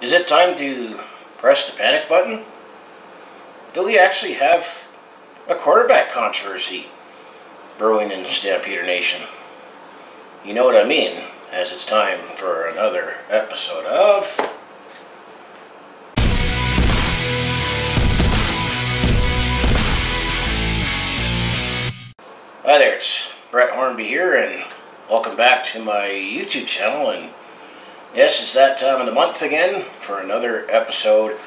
Is it time to press the panic button? Do we actually have a quarterback controversy brewing in Stampeder Nation? You know what I mean, as it's time for another episode of... Hi there, it's Brett Hornby here, and welcome back to my YouTube channel. And yes, it's that time of the month again for another episode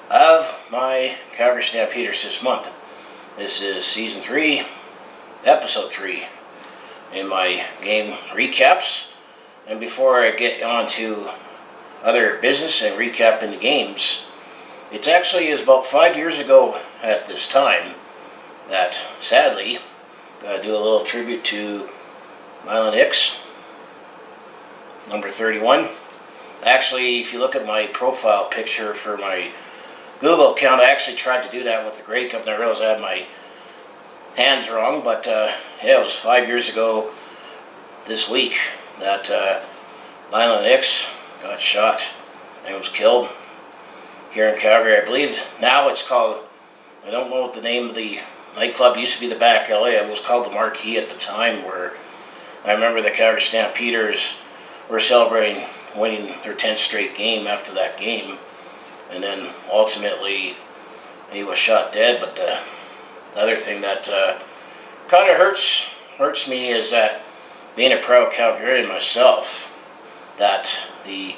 of my Calgary Stampeders this month. This is Season 3, Episode 3 in my game recaps. And before I get on to other business and recapping the games, it actually is about 5 years ago at this time that, sadly, gotta do a little tribute to Mylan Hicks, number 31. Actually, if you look at my profile picture for my Google account, I actually tried to do that with the Grey Cup, and I realized I had my hands wrong. But yeah, it was 5 years ago this week that Mylan Hicks got shot and was killed here in Calgary. I believe now it's called, I don't know what the name of the nightclub used to be, the Back LA. It was called the Marquee at the time, where I remember the Calgary Stampeders were celebrating winning their 10th straight game after that game. And then ultimately he was shot dead. But the other thing that kind of hurts me is that, being a proud Calgarian myself, that the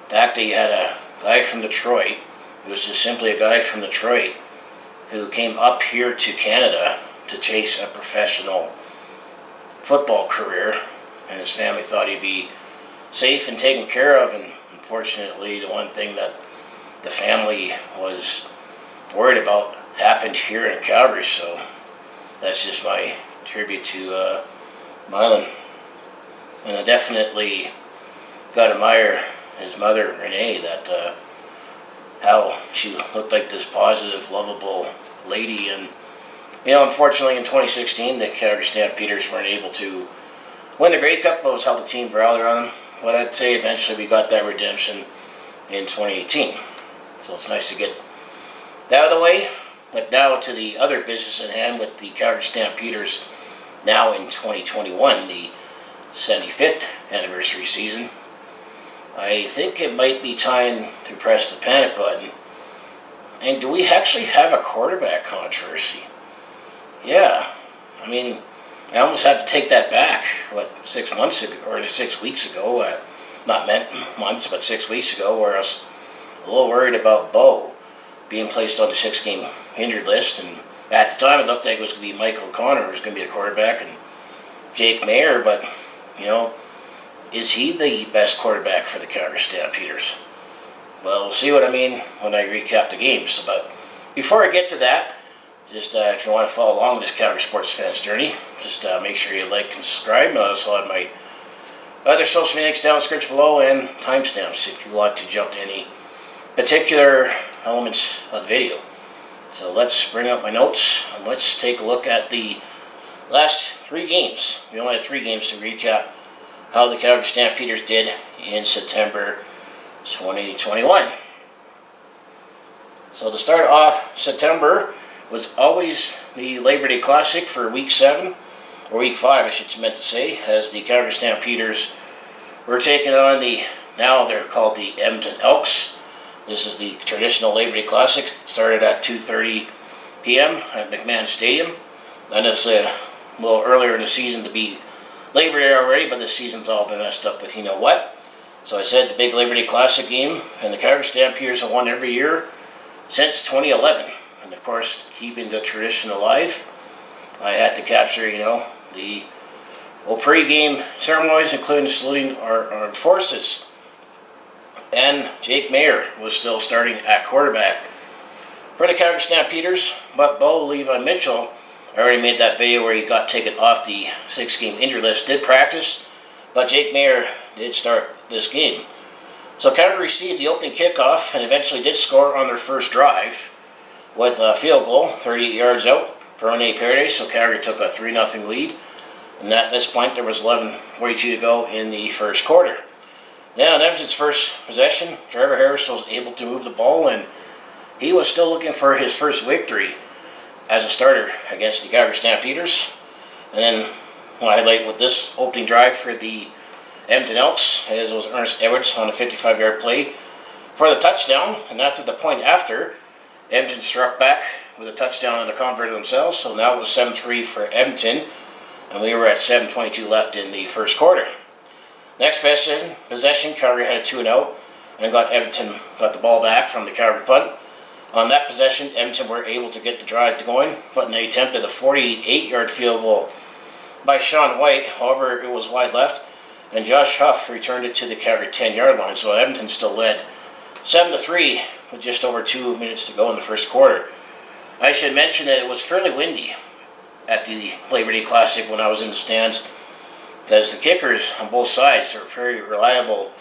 fact that you had a guy from Detroit, it was just simply a guy from Detroit, who came up here to Canada to chase a professional football career, and his family thought he'd be safe and taken care of. And unfortunately, the one thing that the family was worried about happened here in Calgary. So that's just my tribute to Mylan. And I definitely got to admire his mother, Renee, that how she looked like this positive, lovable lady. And you know, unfortunately in 2016 the Calgary Stampeders weren't able to win the Grey Cup, but it was how the team rallied on them. But I'd say eventually we got that redemption in 2018. So it's nice to get that out of the way. But now to the other business at hand with the Calgary Stampeders now in 2021, the 75th anniversary season. I think it might be time to press the panic button. And do we actually have a quarterback controversy? Yeah, I mean, I almost have to take that back. What, 6 months ago, or 6 weeks ago, not meant months, but 6 weeks ago, where I was a little worried about Bo being placed on the 6-game injured list. And at the time it looked like it was going to be Michael O'Connor who was going to be the quarterback, and Jake Maier. But, you know, is he the best quarterback for the Calgary Stampeders? Well, we'll see what I mean when I recap the games. But before I get to that, just if you want to follow along with this Calgary sports fans journey, just make sure you like and subscribe. And I also have my other social media links down in the description below, and timestamps if you want to jump to any particular elements of the video. So let's bring up my notes and let's take a look at the last 3 games. We only had 3 games to recap how the Calgary Stampeders did in September 2021. So to start off, September was always the Labor Day Classic for Week 7, or Week 5 I should meant to say, as the Calgary Stampeders were taking on the, now they're called the Edmonton Elks. This is the traditional Labor Day Classic. It started at 2:30 p.m. at McMahon Stadium. And it's a little earlier in the season to be Labor Day already, but this season's all been messed up with you know what. So I said the big Labor Day Classic game, and the Calgary Stampeders have won every year since 2011. And of course, keeping the tradition alive, I had to capture, you know, the pre-game ceremonies, including saluting our armed forces. And Jake Maier was still starting at quarterback for the Calgary Stampeders, but Bo Levi Mitchell, I already made that video where he got taken off the 6-game injury list, did practice, but Jake Maier did start this game. So Calgary received the opening kickoff and eventually did score on their first drive with a field goal, 38 yards out for Rene Paredes. So Calgary took a 3-0 lead, and at this point there was 11:42 to go in the first quarter. Now, in Edmonton's first possession, Trevor Harris was able to move the ball, and he was still looking for his first victory as a starter against the Calgary Stampeders. And then I'll highlight with this opening drive for the Edmonton Elks, as was Ernest Edwards on a 55-yard play for the touchdown. And after the point after, Edmonton struck back with a touchdown and a converted themselves. So now it was 7-3 for Edmonton, and we were at 7:22 left in the first quarter. Next possession, Calgary had a 2-0 and Edmonton got the ball back from the Calgary punt. On that possession, Edmonton were able to get the drive going, but they attempted a 48-yard field goal by Sean White. However, it was wide left, and Josh Huff returned it to the Calgary 10-yard line, so Edmonton still led 7-3 with just over 2 minutes to go in the first quarter. I should mention that it was fairly windy at the Labor Day Classic when I was in the stands, because the kickers on both sides are very reliable,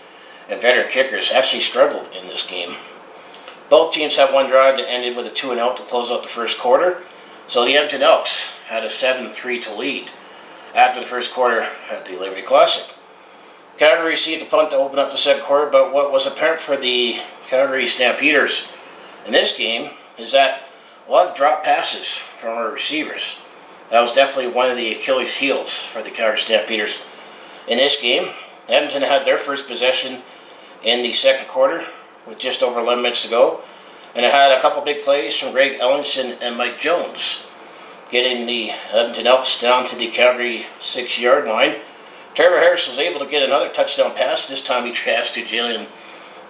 and veteran kickers actually struggled in this game. Both teams had one drive that ended with a 2-0 to close out the first quarter, so the Edmonton Elks had a 7-3 to lead after the first quarter at the Labor Day Classic. Calgary received a punt to open up the second quarter, but what was apparent for the Calgary Stampeders in this game is that a lot of drop passes from our receivers. That was definitely one of the Achilles heels for the Calgary Stampeders in this game. Edmonton had their first possession in the second quarter with just over 11 minutes to go, and it had a couple big plays from Greg Ellingson and Mike Jones, getting the Edmonton Elks down to the Calgary 6-yard line. Trevor Harris was able to get another touchdown pass. This time he passed to Jalen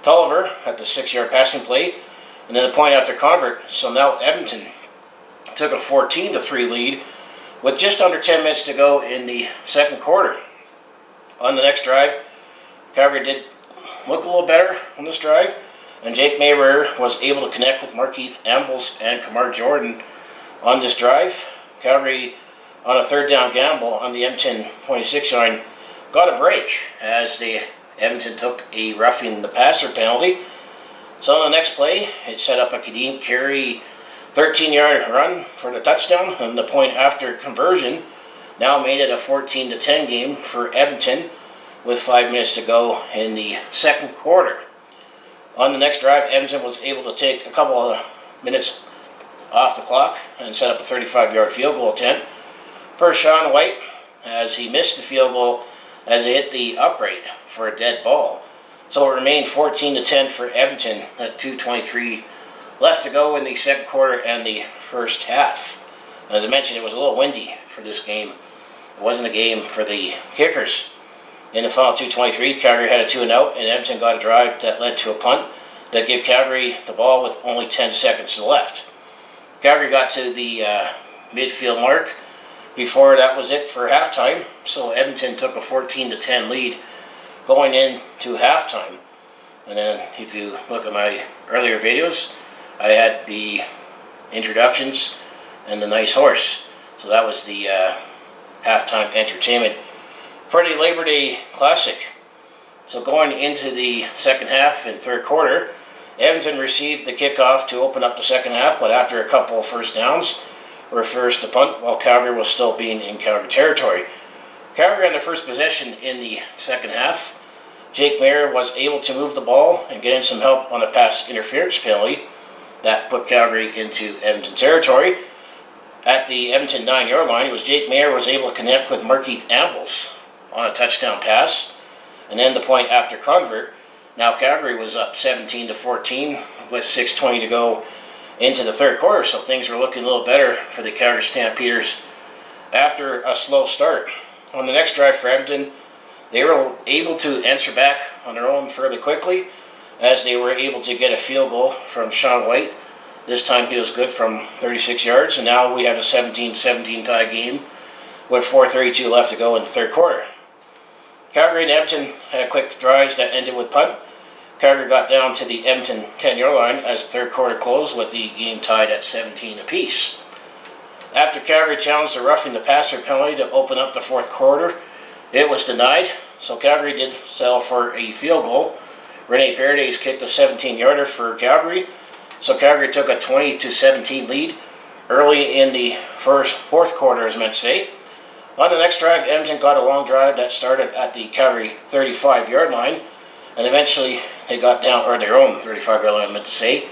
Tolliver at the 6-yard passing play, and then a point after convert. So now Edmonton took a 14-3 lead with just under 10 minutes to go in the second quarter. On the next drive, Calgary did look a little better on this drive, and Jake Maier was able to connect with Markeith Ambles and Kamar Jordan on this drive. Calgary, on a third down gamble on the Edmonton 26 line, got a break as the Edmonton took a roughing the passer penalty. So on the next play, it set up a Kadeem Carey 13-yard run for the touchdown, and the point after conversion now made it a 14-10 game for Edmonton with 5 minutes to go in the second quarter. On the next drive, Edmonton was able to take a couple of minutes off the clock and set up a 35-yard field goal attempt for Sean White, as he missed the field goal as it hit the upright for a dead ball. So it remained 14-10 for Edmonton at 2:23 left to go in the second quarter and the first half. As I mentioned, it was a little windy for this game. It wasn't a game for the kickers. In the final 2:23, Calgary had a 2-0, and Edmonton got a drive that led to a punt that gave Calgary the ball with only 10 seconds left. Calgary got to the midfield mark before that was it for halftime, so Edmonton took a 14-10 lead going into halftime. And then if you look at my earlier videos, I had the introductions and the nice horse. So that was the halftime entertainment for the Labor Day Classic. So going into the second half and third quarter, Edmonton received the kickoff to open up the second half, but after a couple of first downs, were forced to punt while Calgary was still being in Calgary territory. Calgary on their first possession in the second half, Jake Maier was able to move the ball and get in some help on a pass interference penalty that put Calgary into Edmonton territory. At the Edmonton 9-yard line, it was Jake Maier was able to connect with Markeith Ambles on a touchdown pass, and then the point after convert. Now Calgary was up 17-14 with 6:20 to go into the third quarter, so things were looking a little better for the Calgary Stampeders after a slow start. On the next drive for Edmonton, they were able to answer back on their own fairly quickly, as they were able to get a field goal from Sean White. This time he was good from 36 yards, and now we have a 17-17 tie game with 4:32 left to go in the third quarter. Calgary and Edmonton had quick drives that ended with punt. Calgary got down to the Edmonton 10-yard line as the third quarter closed with the game tied at 17 apiece. After Calgary challenged the roughing the passer penalty to open up the fourth quarter, it was denied, so Calgary did settle for a field goal. Rene Paredes kicked a 17-yarder for Calgary, so Calgary took a 20-17 lead early in the fourth quarter, as meant to say. On the next drive, Edmonton got a long drive that started at the Calgary 35-yard line, And eventually they got down, or their own 35-yard line, I meant to say,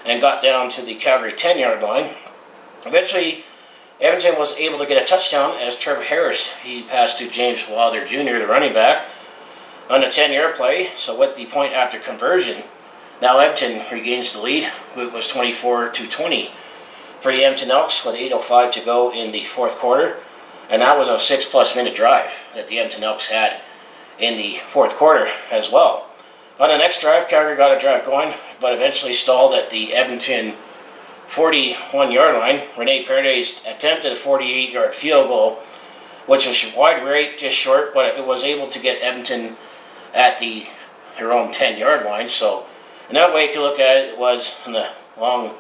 and got down to the Calgary 10-yard line. Eventually, Edmonton was able to get a touchdown as Trevor Harris, he passed to James Wilder Jr., the running back, on a 10-yard play. So with the point after conversion, now Edmonton regains the lead. It was 24-20 for the Edmonton Elks with 8:05 to go in the fourth quarter. And that was a 6+ minute drive that the Edmonton Elks had in the fourth quarter as well. On the next drive, Calgary got a drive going, but eventually stalled at the Edmonton 41-yard line. Rene Paredes attempted a 48-yard field goal, which was wide right, just short, but it was able to get Edmonton at their own 10-yard line. So in that way, you can look at it, it was in the long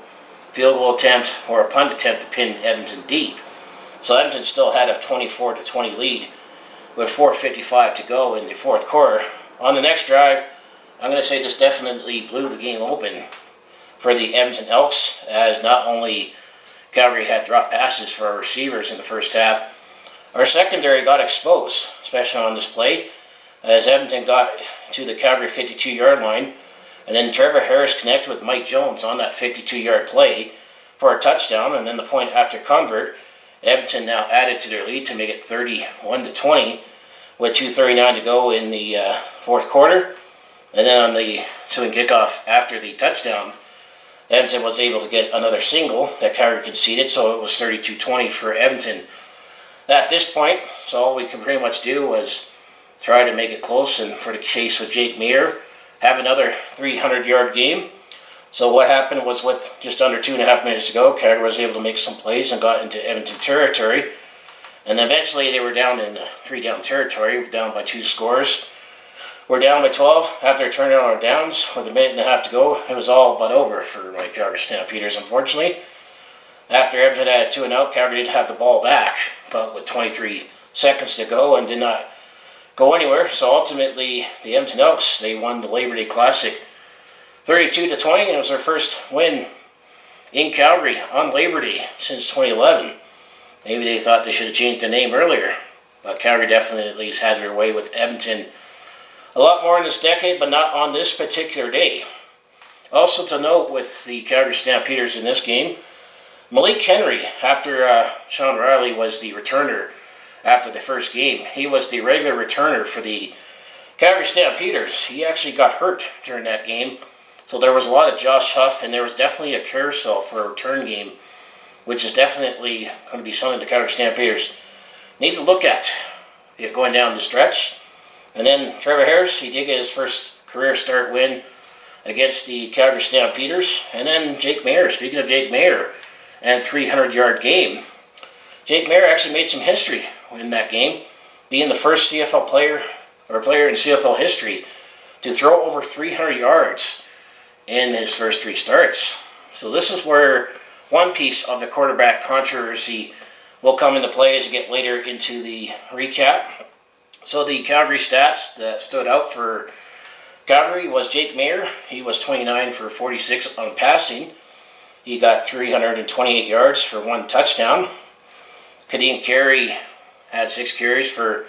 field goal attempt or a punt attempt to pin Edmonton deep. So Edmonton still had a 24-20 lead with 4:55 to go in the fourth quarter. On the next drive, I'm going to say this definitely blew the game open for the Edmonton Elks, as not only Calgary had drop passes for our receivers in the first half, our secondary got exposed, especially on this play, as Edmonton got to the Calgary 52-yard line, and then Trevor Harris connected with Mike Jones on that 52-yard play for a touchdown, and then the point after convert, Edmonton now added to their lead to make it 31-20 with 2:39 to go in the fourth quarter. And then on the ensuing kickoff after the touchdown, Edmonton was able to get another single that Calgary conceded, so it was 32-20 for Edmonton. At this point, so all we could pretty much do was try to make it close, and for the case with Jake Maier, have another 300-yard game. So what happened was, with just under 2.5 minutes to go, Calgary was able to make some plays and got into Edmonton territory. And eventually they were down in the 3-down territory, down by 2 scores. We're down by 12 after a turnover on downs with 1.5 minutes to go. It was all but over for my Calgary Stampeders, unfortunately. After Edmonton had a 2-and-out, Calgary did have the ball back, but with 23 seconds to go and did not go anywhere. So ultimately, the Edmonton Elks, they won the Labor Day Classic 32-20, and it was their first win in Calgary on Labor Day since 2011. Maybe they thought they should have changed the name earlier, but Calgary definitely has had their way with Edmonton a lot more in this decade, but not on this particular day. Also to note with the Calgary Stampeders in this game, Malik Henry, after Sean Riley was the returner after the first game, he was the regular returner for the Calgary Stampeders. He actually got hurt during that game, so there was a lot of Josh Huff, and there was definitely a carousel for a return game, which is definitely going to be something the Calgary Stampeders need to look at going down the stretch. And then Trevor Harris, he did get his first career start win against the Calgary Stampeders. And then Jake Maier, speaking of Jake Maier and 300-yard game, Jake Maier actually made some history in that game, being the first CFL player in CFL history to throw over 300 yards in his first 3 starts. So this is where one piece of the quarterback controversy will come into play as we get later into the recap. So the Calgary stats that stood out for Calgary was Jake Maier. He was 29 for 46 on passing. He got 328 yards for 1 touchdown. Kadeem Carey had 6 carries for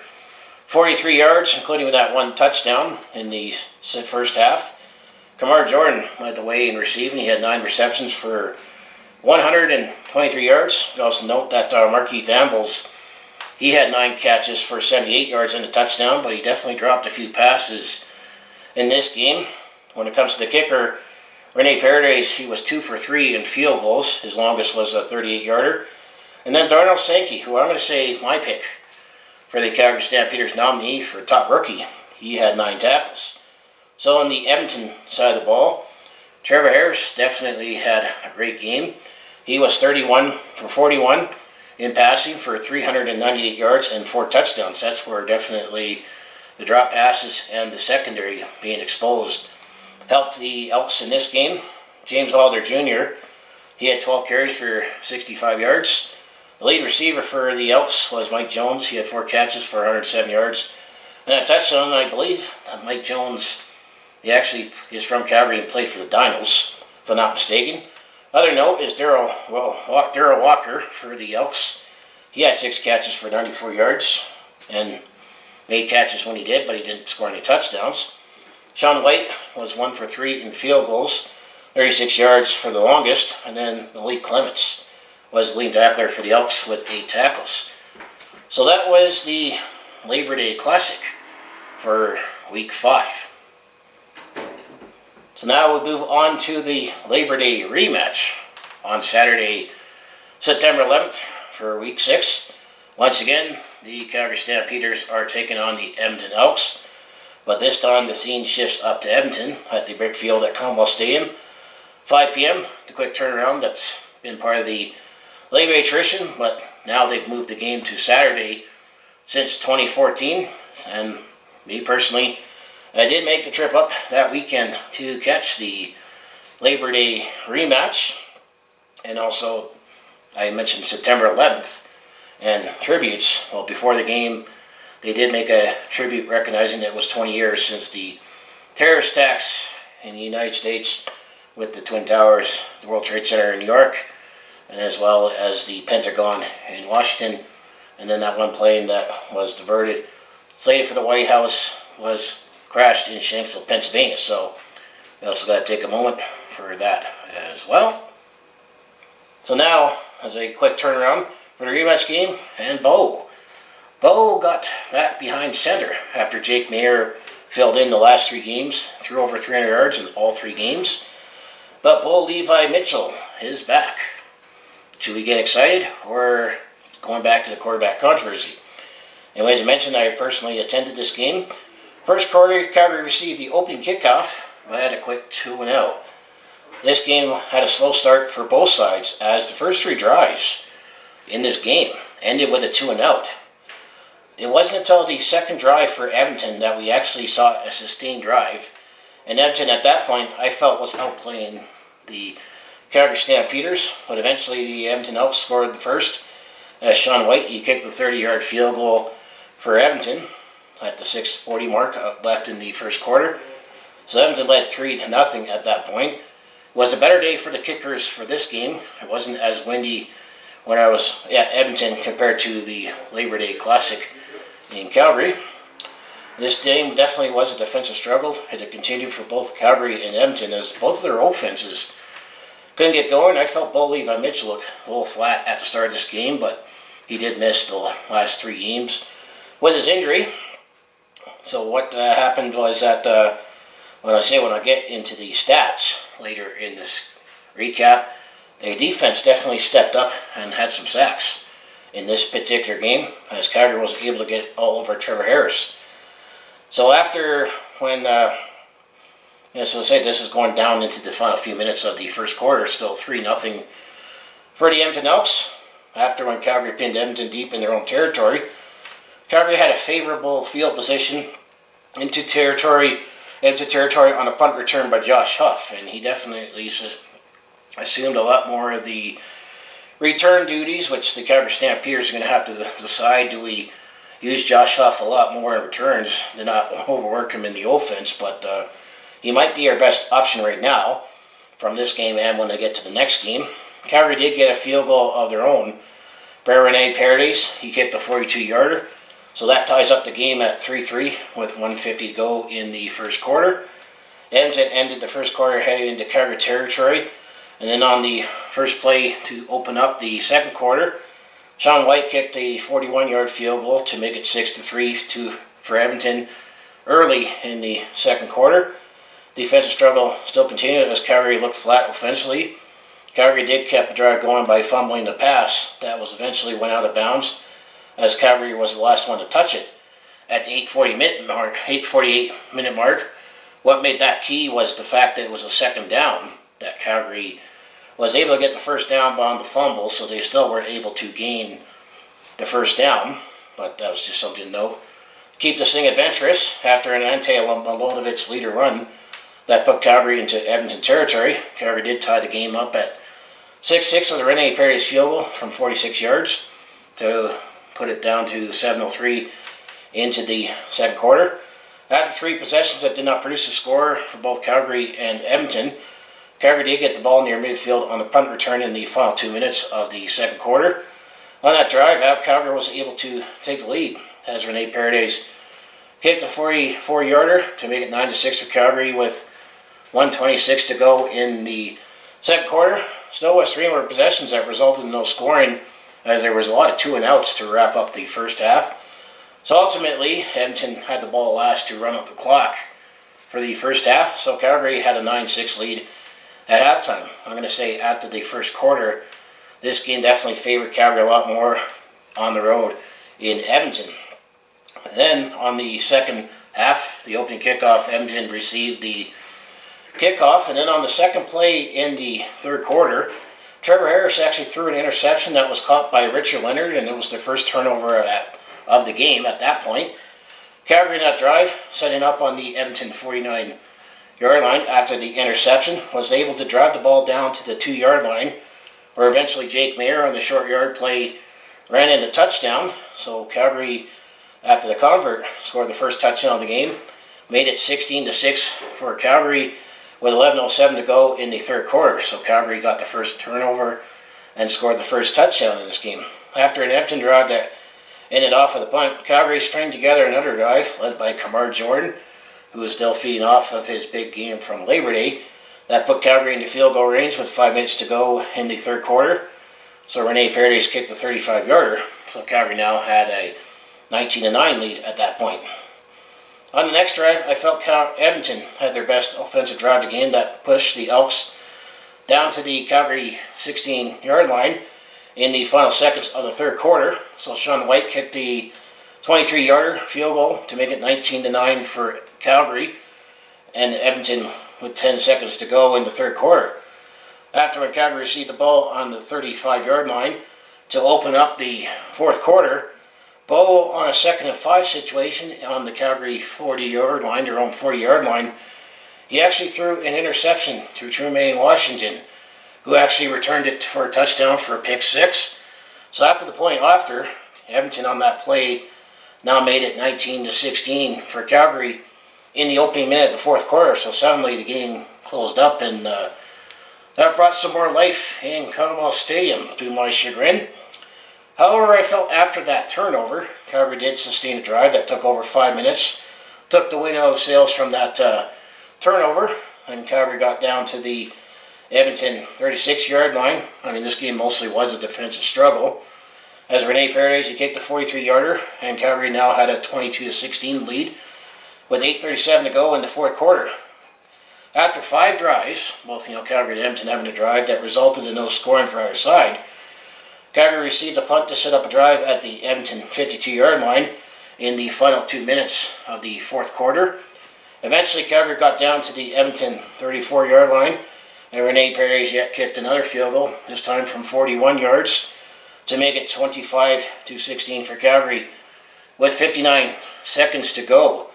43 yards, including that 1 touchdown in the first half. Kamar Jordan led the way in receiving. He had 9 receptions for 123 yards. You also note that Markeith Ambles, he had 9 catches for 78 yards and a touchdown, but he definitely dropped a few passes in this game. When it comes to the kicker, Rene Paredes, he was 2 for 3 in field goals. His longest was a 38-yarder. And then Darnell Sankey, who I'm going to say my pick for the Calgary Stampeders nominee for top rookie, he had 9 tackles. So on the Edmonton side of the ball, Trevor Harris definitely had a great game. He was 31 for 41 in passing for 398 yards and 4 touchdowns. That's where definitely the drop passes and the secondary being exposed helped the Elks in this game. James Wilder Jr., he had 12 carries for 65 yards. The lead receiver for the Elks was Mike Jones. He had 4 catches for 107 yards. And a touchdown, I believe, Mike Jones, he actually is from Calgary and played for the Dinos, if I'm not mistaken. Other note is Darryl Walker for the Elks. He had 6 catches for 94 yards and made catches when he did, but he didn't score any touchdowns. Sean White was 1 for 3 in field goals, 36 yards for the longest, and then Malik Clements was the lead tackler for the Elks with 8 tackles. So that was the Labor Day Classic for Week 5. So now we'll move on to the Labor Day Rematch on Saturday, September 11th for Week 6. Once again, the Calgary Stampeders are taking on the Edmonton Elks, but this time the scene shifts up to Edmonton at the Brickfield at Commonwealth Stadium. 5 p.m., the quick turnaround that's been part of the Labor Day tradition, but now they've moved the game to Saturday since 2014, and me personally, I did make the trip up that weekend to catch the Labor Day rematch, and also I mentioned September 11th and tributes. Well, before the game, they did make a tribute recognizing that it was 20 years since the terrorist attacks in the United States with the Twin Towers, the World Trade Center in New York, and as well as the Pentagon in Washington, and then that one plane that was diverted, slated for the White House, was crashed in Shanksville, Pennsylvania. So we also got to take a moment for that as well. So now, as a quick turnaround for the rematch game, and Bo got back behind center after Jake Maier filled in the last 3 games, threw over 300 yards in all 3 games. But Bo Levi Mitchell is back. Should we get excited, or going back to the quarterback controversy? And as I mentioned, I personally attended this game. First quarter, Calgary received the opening kickoff, but had a quick 2-0. This game had a slow start for both sides, as the first 3 drives in this game ended with a 2-and-out. It wasn't until the second drive for Edmonton that we actually saw a sustained drive. And Edmonton, at that point, I felt was outplaying the Calgary Stampeders, but eventually the Edmonton Elks scored the first, as Sean White, he kicked the 30-yard field goal for Edmonton at the 6:40 mark left in the first quarter. So Edmonton led 3-0 at that point. It was a better day for the kickers for this game. It wasn't as windy when I was at Edmonton compared to the Labor Day Classic in Calgary. This game definitely was a defensive struggle. It continued for both Calgary and Edmonton, as both of their offenses couldn't get going. I felt Bo Levi Mitchell looked a little flat at the start of this game, but he did miss the last 3 games with his injury. So what happened was that when I get into the stats later in this recap, the defense definitely stepped up and had some sacks in this particular game, as Calgary was able to get all over Trevor Harris. So after when, so say this is going down into the final few minutes of the first quarter, still 3-0 for the Edmonton Elks. After when Calgary pinned Edmonton deep in their own territory, Calgary had a favorable field position into territory on a punt return by Josh Huff, and he definitely assumed a lot more of the return duties, which the Calgary Stampeders are going to have to decide. Do we use Josh Huff a lot more in returns to not overwork him in the offense? But he might be our best option right now from this game and when they get to the next game. Calgary did get a field goal of their own. René Paredes, he kicked a 42-yarder. So that ties up the game at 3-3 with 1:50 to go in the first quarter. Edmonton ended the first quarter heading into Calgary territory. And then on the first play to open up the second quarter, Sean White kicked a 41-yard field goal to make it 6-3 for Edmonton early in the second quarter. Defensive struggle still continued as Calgary looked flat offensively. Calgary did keep the drive going by fumbling the pass. That was eventually went out of bounds, as Calgary was the last one to touch it at the 8:48 minute mark. What made that key was the fact that it was a second down, that Calgary was able to get the first down on the fumble, so they still were able to gain the first down. But that was just something to note. Keep this thing adventurous after an Ante Milonovich leader run that put Calgary into Edmonton territory. Calgary did tie the game up at 6-6 with a René Paredes field goal from 46 yards to put it down to 7:03 into the second quarter. After 3 possessions that did not produce a score for both Calgary and Edmonton, Calgary did get the ball near midfield on a punt return in the final 2 minutes of the second quarter. On that drive out, Calgary was able to take the lead as René Paredes kicked a 44-yarder to make it 9-6 for Calgary with 1:26 to go in the second quarter. Still with 3 more possessions that resulted in no scoring, as there was a lot of 2-and-outs to wrap up the first half. So ultimately, Edmonton had the ball last to run up the clock for the first half. So Calgary had a 9-6 lead at halftime. I'm going to say after the first quarter, this game definitely favored Calgary a lot more on the road in Edmonton. And then on the second half, the opening kickoff, Edmonton received the kickoff, and then on the second play in the third quarter, Trevor Harris actually threw an interception that was caught by Richard Leonard, and it was the first turnover of the game at that point. Calgary in that drive, setting up on the Edmonton 49-yard line after the interception, was able to drive the ball down to the 2-yard line, where eventually Jake Maier on the short yard play ran in a touchdown. So Calgary, after the convert, scored the first touchdown of the game, made it 16-6 for Calgary with 11:07 to go in the third quarter. So Calgary got the first turnover and scored the first touchdown in this game. After an Edmonton drive that ended off with a punt, Calgary stringed together another drive led by Kamar Jordan, who was still feeding off of his big game from Labor Day. That put Calgary into field goal range with 5 minutes to go in the third quarter. So Rene Paredes kicked the 35-yarder. So Calgary now had a 19-9 lead at that point. On the next drive, I felt Edmonton had their best offensive drive of the game that pushed the Elks down to the Calgary 16-yard line in the final seconds of the third quarter. So Sean White kicked the 23-yarder field goal to make it 19-9 for Calgary, and Edmonton with 10 seconds to go in the third quarter. After when Calgary received the ball on the 35-yard line to open up the fourth quarter, Bo, on a 2nd and 5 situation on the Calgary 40-yard line, their own 40-yard line, he actually threw an interception to Trumaine Washington, who actually returned it for a touchdown for a pick 6. So after the point after, Edmonton on that play now made it 19-16 for Calgary in the opening minute of the fourth quarter. So suddenly the game closed up, and that brought some more life in Commonwealth Stadium to my chagrin. However, I felt after that turnover, Calgary did sustain a drive that took over 5 minutes, took the wind out of the sails from that turnover, and Calgary got down to the Edmonton 36-yard line. I mean, this game mostly was a defensive struggle, as Rene Paredes, he kicked the 43-yarder, and Calgary now had a 22-16 lead with 8:37 to go in the fourth quarter. After 5 drives, both Calgary and Edmonton having a drive that resulted in no scoring for either side, Calgary received a punt to set up a drive at the Edmonton 52-yard line in the final 2 minutes of the fourth quarter. Eventually, Calgary got down to the Edmonton 34-yard line, and Rene Paredes yet kicked another field goal, this time from 41 yards, to make it 25-16 for Calgary with 59 seconds to go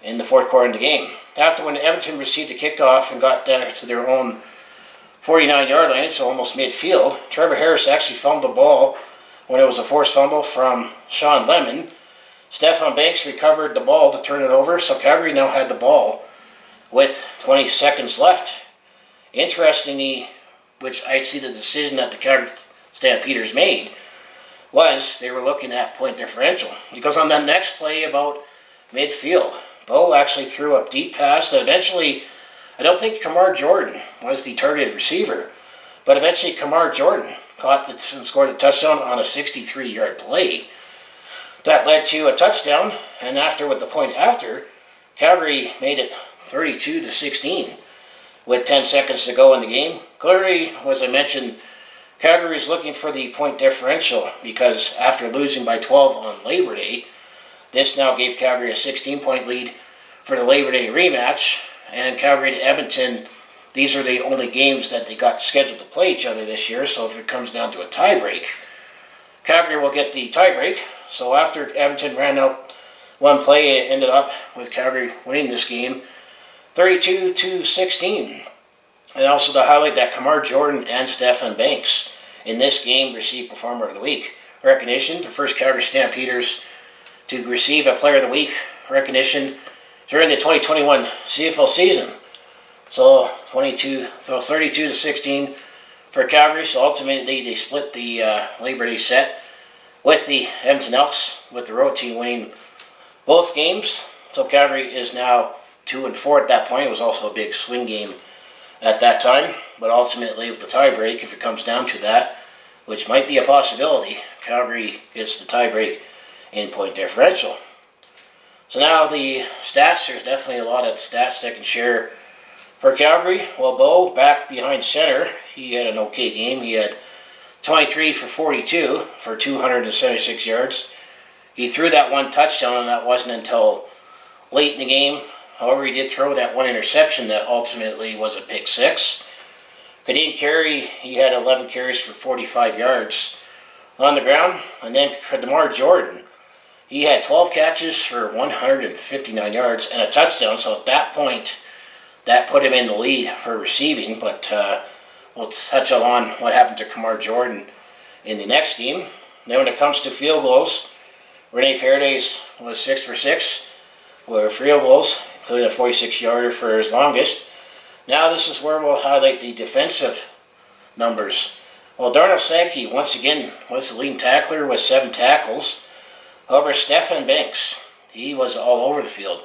in the fourth quarter of the game. After when Edmonton received a kickoff and got down to their own 49-yard line, so almost midfield, Trevor Harris actually fumbled the ball when it was a forced fumble from Sean Lemon. Stefan Banks recovered the ball to turn it over, so Calgary now had the ball with 20 seconds left. Interestingly, which I see the decision that the Calgary Stampeders made, was they were looking at point differential. Because on that next play about midfield, Bo actually threw a deep pass that eventually, I don't think Kamar Jordan was the targeted receiver, but eventually Kamar Jordan caught it and scored a touchdown on a 63-yard play. That led to a touchdown, and after, with the point after, Calgary made it 32-16 with 10 seconds to go in the game. Clearly, as I mentioned, Calgary is looking for the point differential, because after losing by 12 on Labor Day, this now gave Calgary a 16-point lead for the Labor Day rematch. And Calgary to Edmonton, these are the only games that they got scheduled to play each other this year. So if it comes down to a tiebreak, Calgary will get the tiebreak. So after Edmonton ran out one play, it ended up with Calgary winning this game 32-16. And also to highlight that Kamar Jordan and Stefan Banks in this game received Performer of the Week recognition. The first Calgary Stampeders to receive a Player of the Week recognition during the 2021 CFL season. So 32-16 for Calgary. So ultimately they split the Labor Day set with the Edmonton Elks, with the road team winning both games So Calgary is now 2-4 at that point. It was also a big swing game at that time. But ultimately, with the tiebreak, if it comes down to that, which might be a possibility, Calgary gets the tiebreak in point differential. So now the stats, there's definitely a lot of stats that I can share for Calgary. Well, Bo, back behind center, he had an okay game. He had 23 for 42 for 276 yards. He threw that one touchdown, and that wasn't until late in the game. However, he did throw that one interception that ultimately was a pick six. Kadeen Carey, he had 11 carries for 45 yards on the ground. And then DeMar Jordan, he had 12 catches for 159 yards and a touchdown. So at that point, that put him in the lead for receiving. But we'll touch on what happened to Kamar Jordan in the next game. Then when it comes to field goals, Rene Paredes was 6 for 6 with field goals, including a 46-yarder for his longest. Now this is where we'll highlight the defensive numbers. Well, Darnell Sankey, once again, was the leading tackler with 7 tackles. However, Stefan Banks, he was all over the field.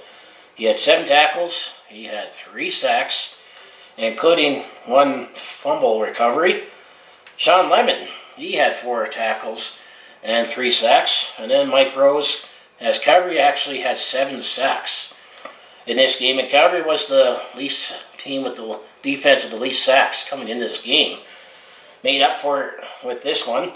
He had 7 tackles, he had 3 sacks, including 1 fumble recovery. Sean Lemon, he had 4 tackles and 3 sacks. And then Mike Rose, as Calgary actually had 7 sacks in this game. And Calgary was the least team with the defense of the least sacks coming into this game. Made up for it with this one.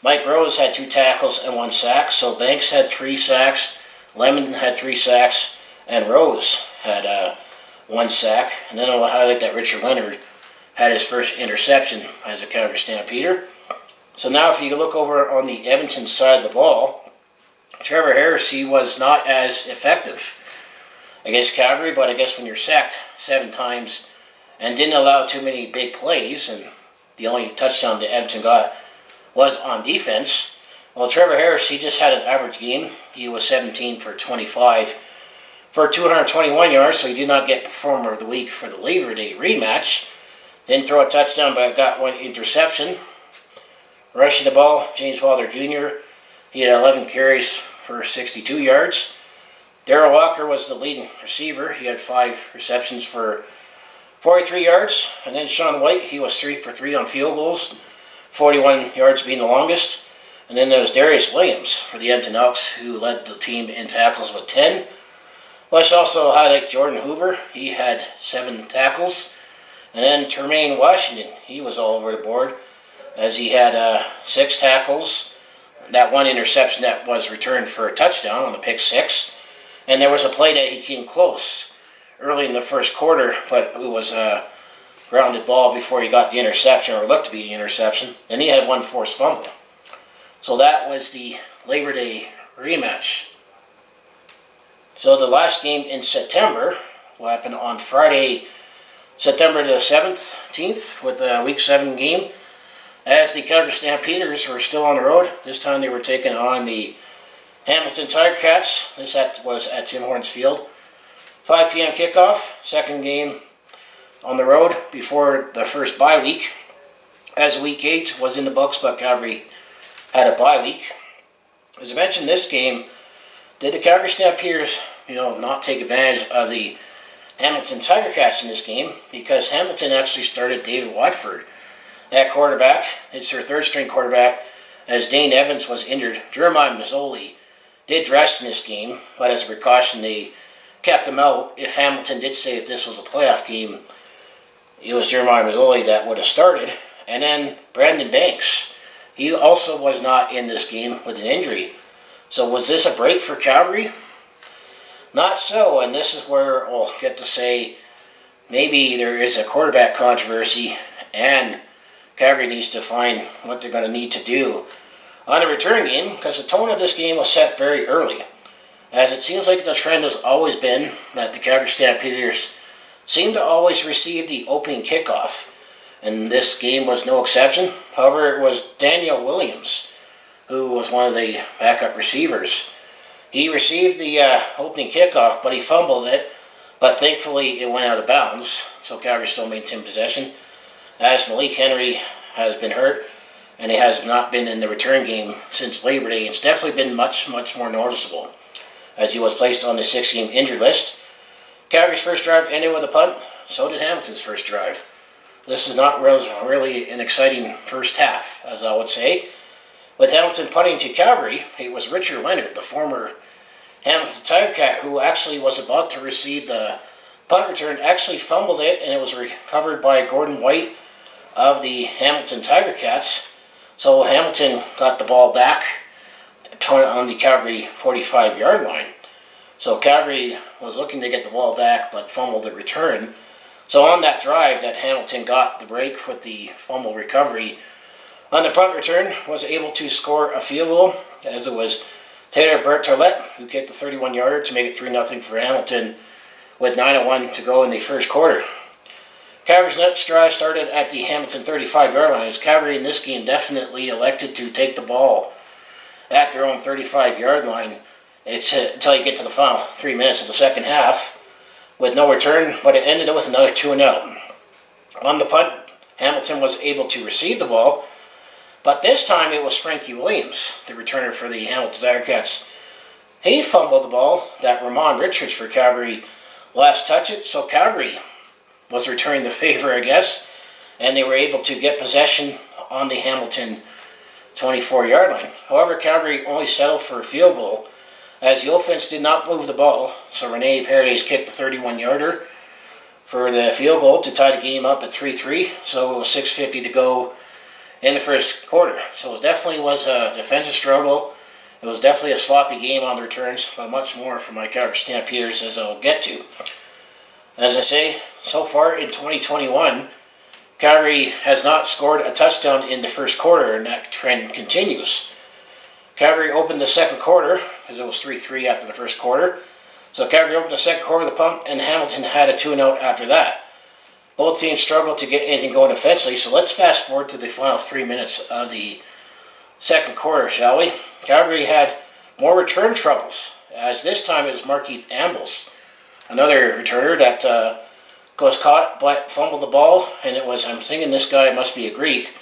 Mike Rose had 2 tackles and 1 sack. So Banks had 3 sacks, Lemon had 3 sacks, and Rose had 1 sack. And then I'll highlight that Richard Leonard had his first interception as a Calgary Stampeder. So now if you look over on the Edmonton side of the ball, Trevor Harris, he was not as effective against Calgary, but I guess when you're sacked 7 times and didn't allow too many big plays, and the only touchdown that Edmonton got was on defense, well, Trevor Harris, he just had an average game. He was 17 for 25 for 221 yards, so he did not get Performer of the Week for the Labor Day rematch. Didn't throw a touchdown, but got 1 interception. Rushing the ball, James Wilder Jr., he had 11 carries for 62 yards. Darrell Walker was the leading receiver. He had 5 receptions for 43 yards. And then Sean White, he was 3 for 3 on field goals, 41 yards being the longest. And then there was Darius Williams for the Edmonton Elks, who led the team in tackles with 10. Let's also highlight Jordan Hoover. He had 7 tackles. And then Termaine Washington, he was all over the board, as he had 6 tackles, that 1 interception that was returned for a touchdown on the pick 6. And there was a play that he came close early in the first quarter, but it was a grounded ball before he got the interception, or looked to be the interception. And he had 1 forced fumble. So that was the Labor Day rematch. So the last game in September will happen on Friday, September the 17th, with a Week 7 game, as the Calgary Stampeders were still on the road. This time they were taking on the Hamilton Tiger Cats. This was at Tim Hortons Field. 5 p.m. kickoff, second game on the road before the first bye week, as Week 8 was in the books, but Calgary had a bye week. As I mentioned, this game, did the Calgary Stampeders, not take advantage of the Hamilton Tiger Cats in this game, because Hamilton actually started David Watford at quarterback. It's their 3rd string quarterback, as Dane Evans was injured. Jeremiah Mazzoli did rest in this game, but as a precaution, they kept him out. If Hamilton did say if this was a playoff game, it was Jeremiah Mazzoli that would have started. And then Brandon Banks, he also was not in this game with an injury. So was this a break for Calgary? Not so, and this is where we'll get to say maybe there is a quarterback controversy, and Calgary needs to find what they're going to need to do on a return game, because the tone of this game was set very early, as it seems like the trend has always been that the Calgary Stampeders seem to always receive the opening kickoff, and this game was no exception. However, it was Daniel Williams who was one of the backup receivers. He received the opening kickoff, but he fumbled it, but thankfully it went out of bounds, so Calgary still maintained possession, as Malik Henry has been hurt, and he has not been in the return game since Labor Day. It's definitely been much, much more noticeable as he was placed on the 6-game injured list. Calgary's first drive ended with a punt. So did Hamilton's first drive. This is not really an exciting first half, as I would say. With Hamilton punting to Calgary, it was Richard Leonard, the former Hamilton Tiger Cat, who actually was about to receive the punt return, actually fumbled it, and it was recovered by Gordon White of the Hamilton Tiger Cats. So Hamilton got the ball back on the Calgary 45-yard line. So Calgary was looking to get the ball back, but fumbled the return. So on that drive that Hamilton got the break with the fumble recovery, on the punt return, was able to score a field goal, as it was Taylor Bertollet who kicked the 31-yarder to make it 3-0 for Hamilton with 9:01 to go in the first quarter. Calgary's next drive started at the Hamilton 35-yard line, as Calgary in this game definitely elected to take the ball at their own 35-yard line until you get to the final 3 minutes of the second half with no return, but it ended up with another 2-0. On the punt, Hamilton was able to receive the ball, but this time it was Frankie Williams, the returner for the Hamilton Tiger Cats. He fumbled the ball that Ramon Richards for Calgary last touched it, so Calgary was returning the favor, I guess, and they were able to get possession on the Hamilton 24-yard line. However, Calgary only settled for a field goal, as the offense did not move the ball, so Rene Paredes kicked the 31-yarder for the field goal to tie the game up at 3-3, so it was 6:50 to go in the first quarter. So it definitely was a defensive struggle. It was definitely a sloppy game on the returns, but much more for my Calgary Stampeders, as I'll get to. As I say, so far in 2021, Calgary has not scored a touchdown in the first quarter, and that trend continues. Calgary opened the second quarter, because it was 3-3 after the first quarter. So Calgary opened the second quarter with a punt, and Hamilton had a 2-0 after that. Both teams struggled to get anything going offensively, so let's fast forward to the final 3 minutes of the second quarter, shall we? Calgary had more return troubles, as this time it was Markeith Ambles, another returner that was caught but fumbled the ball, and it was, I'm thinking this guy must be a Greek.